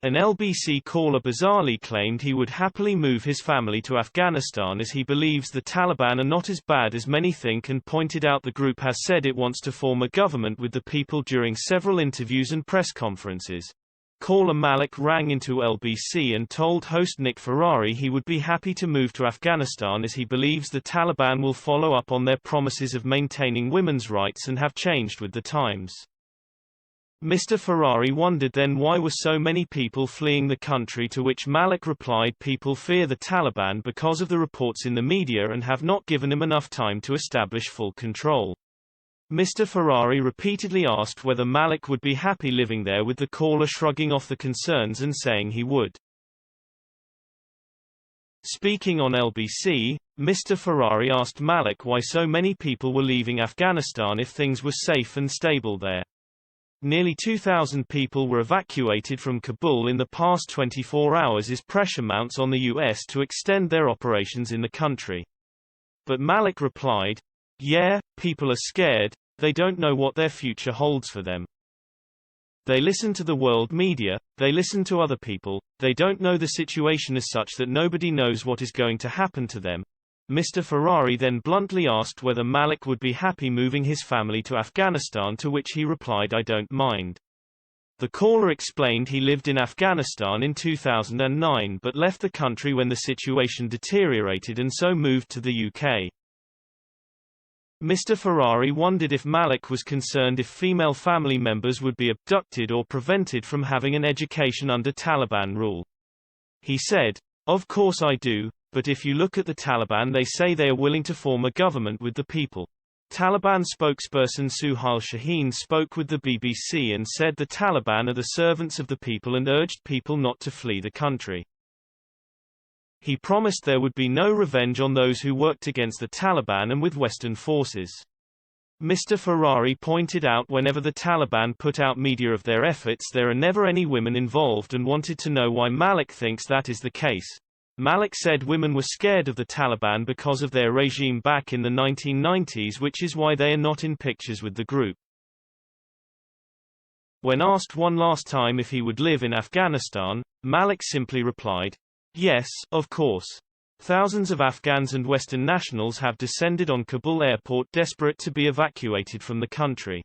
An LBC caller bizarrely claimed he would happily move his family to Afghanistan as he believes the Taliban are not as bad as many think, and pointed out the group has said it wants to form a government with the people during several interviews and press conferences. Caller Malik rang into LBC and told host Nick Ferrari he would be happy to move to Afghanistan as he believes the Taliban will follow up on their promises of maintaining women's rights and have changed with the times. Mr. Ferrari wondered then why were so many people fleeing the country, to which Malik replied people fear the Taliban because of the reports in the media and have not given him enough time to establish full control. Mr. Ferrari repeatedly asked whether Malik would be happy living there, with the caller shrugging off the concerns and saying he would. Speaking on LBC, Mr. Ferrari asked Malik why so many people were leaving Afghanistan if things were safe and stable there. Nearly 2,000 people were evacuated from Kabul in the past 24 hours as pressure mounts on the U.S. to extend their operations in the country. But Malik replied, "Yeah, people are scared, they don't know what their future holds for them. They listen to the world media, they listen to other people, they don't know the situation is such that nobody knows what is going to happen to them." Mr. Ferrari then bluntly asked whether Malik would be happy moving his family to Afghanistan, to which he replied, "I don't mind." The caller explained he lived in Afghanistan in 2009 but left the country when the situation deteriorated and so moved to the UK. Mr. Ferrari wondered if Malik was concerned if female family members would be abducted or prevented from having an education under Taliban rule. He said, "Of course I do. But if you look at the Taliban, they say they are willing to form a government with the people." Taliban spokesperson Suhail Shaheen spoke with the BBC and said the Taliban are the servants of the people and urged people not to flee the country. He promised there would be no revenge on those who worked against the Taliban and with Western forces. Mr. Ferrari pointed out whenever the Taliban put out media of their efforts, there are never any women involved, and wanted to know why Malik thinks that is the case. Malik said women were scared of the Taliban because of their regime back in the 1990s, which is why they are not in pictures with the group. When asked one last time if he would live in Afghanistan, Malik simply replied, "Yes, of course." Thousands of Afghans and Western nationals have descended on Kabul airport desperate to be evacuated from the country.